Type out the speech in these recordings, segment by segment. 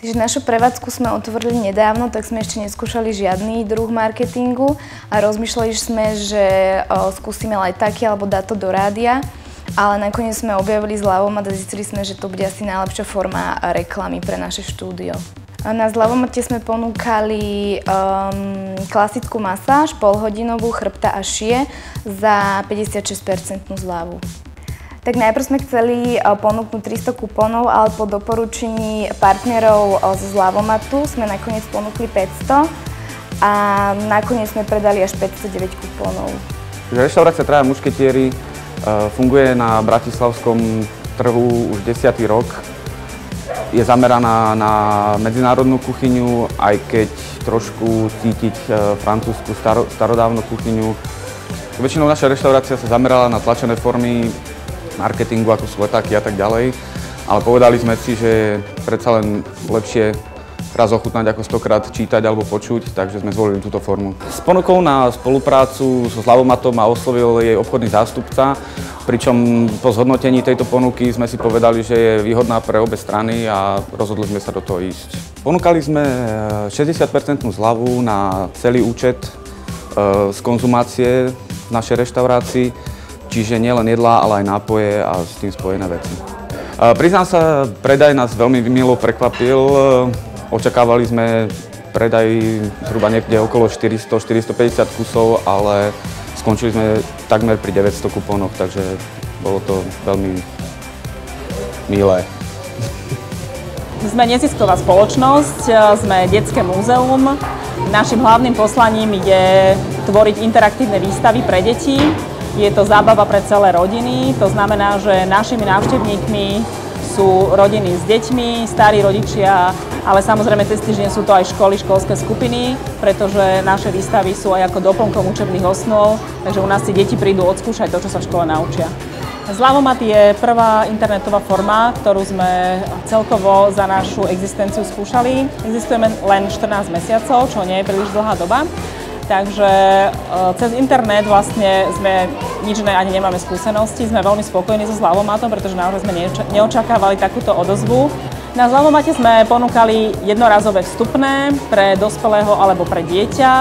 Takže našu prevádzku sme otvorili nedávno, tak sme ešte neskúšali žiadny druh marketingu a rozmýšľali sme, že skúsime aj taký alebo dať to do rádia, ale nakoniec sme objavili Zľavomat a zistili sme, že to bude asi najlepšia forma reklamy pre naše štúdio. Na Zľavomate sme ponúkali klasickú masáž, polhodinovú chrbta a šie za 56% zľavu. Tak najprv sme chceli ponúknuť 300 kupónov, ale po doporučení partnerov zo Zľavomatu sme nakoniec ponúkli 500 a nakoniec sme predali až 509 kupónov. Reštaurácia Traja mušketieri funguje na bratislavskom trhu už 10. rok. Je zameraná na medzinárodnú kuchyňu, aj keď trošku cítiť francúzsku starodávnu kuchyňu. Väčšinou naša reštaurácia sa zamerala na tlačené formy marketingu, ako sú letáky a tak ďalej, ale povedali sme si, že je predsa len lepšie raz ochutnať ako 100-krát čítať alebo počuť, takže sme zvolili túto formu. S ponukou na spoluprácu so Zľavomatom ma oslovil jej obchodný zástupca, pričom po zhodnotení tejto ponuky sme si povedali, že je výhodná pre obe strany a rozhodli sme sa do toho ísť. Ponúkali sme 60% zľavu na celý účet z konzumácie v našej reštaurácii, čiže nielen jedlá, ale aj nápoje a s tým spojené veci. Priznám sa, predaj nás veľmi milo prekvapil. Očakávali sme predaj zhruba niekde okolo 400-450 kusov, ale skončili sme takmer pri 900 kupónoch, takže bolo to veľmi milé. Sme nezisková spoločnosť, sme detské múzeum. Naším hlavným poslaním je tvoriť interaktívne výstavy pre deti. Je to zábava pre celé rodiny, to znamená, že našimi návštevníkmi sú rodiny s deťmi, starí rodičia, ale samozrejme cez týždeň sú to aj školy, školské skupiny, pretože naše výstavy sú aj ako doplnkom učebných osnov, takže u nás si deti prídu odskúšať to, čo sa v škole naučia. Zľavomat je prvá internetová forma, ktorú sme celkovo za našu existenciu skúšali. Existujeme len 14 mesiacov, čo nie je príliš dlhá doba. Takže cez internet vlastne sme nič ani nemáme skúsenosti, sme veľmi spokojní so Zľavomatom, pretože naozaj sme neočakávali takúto odozvu. Na Zľavomate sme ponúkali jednorazové vstupné pre dospelého alebo pre dieťa,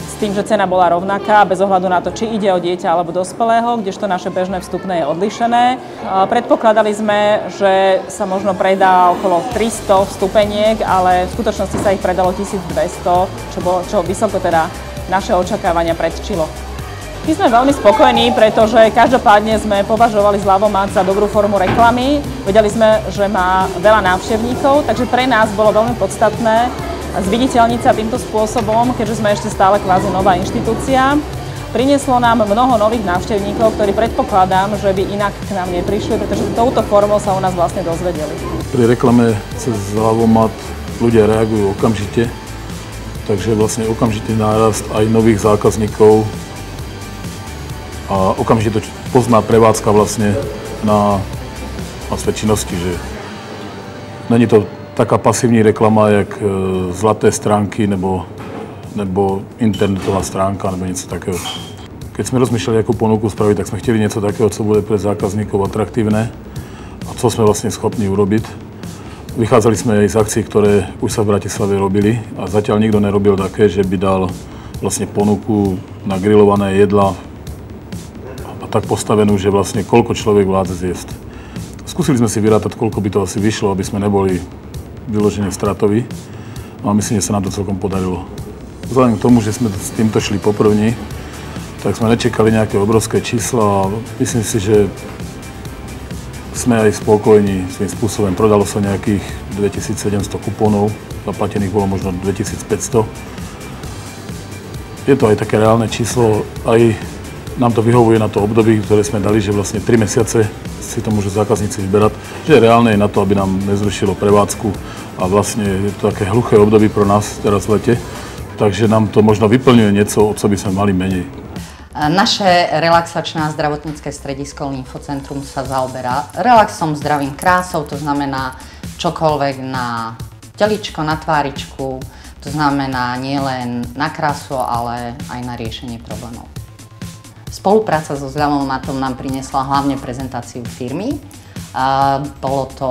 s tým, že cena bola rovnaká, bez ohľadu na to, či ide o dieťa alebo dospelého, kdežto naše bežné vstupné je odlišené. Predpokladali sme, že sa možno predá okolo 300 vstupeniek, ale v skutočnosti sa ich predalo 1200, čo vysoko teda naše očakávania predčilo. My sme veľmi spokojní, pretože každopádne sme považovali Zľavomat za dobrú formu reklamy. Vedeli sme, že má veľa návštevníkov, takže pre nás bolo veľmi podstatné zviditeľniť sa týmto spôsobom, keďže sme ešte stále kvázi nová inštitúcia. Prinieslo nám mnoho nových návštevníkov, ktorí predpokladám, že by inak k nám neprišli, pretože touto formou sa o nás vlastne dozvedeli. Pri reklame cez Zľavomat ľudia reagujú okamžite, takže vlastne okamžitý nárast aj nových zákazníkov a okamžite to pozná prevádzka vlastne na svet činnosti, že není to taká pasívna reklama, jak zlaté stránky nebo internetová stránka nebo niečo takého. Keď sme rozmýšľali, akú ponuku spraviť, tak sme chceli niečo takého, co bude pre zákazníkov atraktívne a co sme vlastne schopní urobiť. Vychádzali sme aj z akcií, ktoré už sa v Bratislave robili a zatiaľ nikto nerobil také, že by dal vlastne ponuku na grillované jedla a tak postavenú, že vlastne koľko človek vládze zjesť. Skúsili sme si vyrátať, koľko by to asi vyšlo, aby sme neboli vyložene stratoví a myslím, že sa nám to celkom podarilo. Vzhľadom k tomu, že sme s týmto šli poprvní, tak sme nečekali nejaké obrovské čísla a myslím si, že sme aj spokojní svým spôsobom. Prodalo sa nejakých 2700 kupónov, zaplatených bolo možno 2500. Je to aj také reálne číslo, aj nám to vyhovuje na to obdobie, ktoré sme dali, že vlastne 3 mesiace si to môžu zákazníci vyberať, že je reálne aj na to, aby nám nezrušilo prevádzku a vlastne je to také hluché obdobie pro nás teraz v lete, takže nám to možno vyplňuje niečo, o co by sme mali menej. Naše relaxačné a zdravotnícke stredisko Lymfocentrum sa zaoberá relaxom, zdravím, krásou, to znamená čokoľvek na teličko, na tváričku, to znamená nielen na krásu, ale aj na riešenie problémov. Spolupráca so Zľavomatom nám priniesla hlavne prezentáciu firmy Bolo to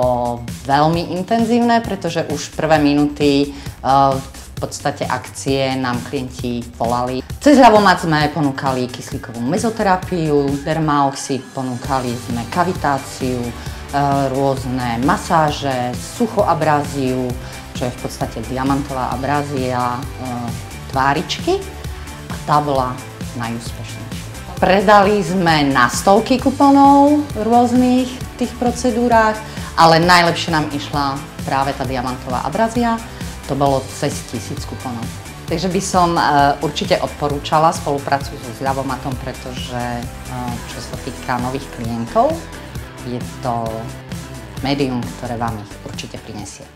veľmi intenzívne, pretože už prvé minúty v podstate akcie nám klienti volali. Cez ľavomat sme ponúkali kyslíkovú mezoterapiu, dermaoxid, ponúkali sme kavitáciu, rôzne masáže, suchoabráziu, čo je v podstate diamantová abrázia tváričky, a tá bola najúspešnejšia. Predali sme na stovky kuponov v rôznych tých procedúrách, ale najlepšie nám išla práve tá diamantová abrázia, to bolo cez 1000 kuponov. Takže by som určite odporúčala spoluprácu so Zľavomatom, pretože čo sa týka nových klientov, je to médium, ktoré vám ich určite prinesie.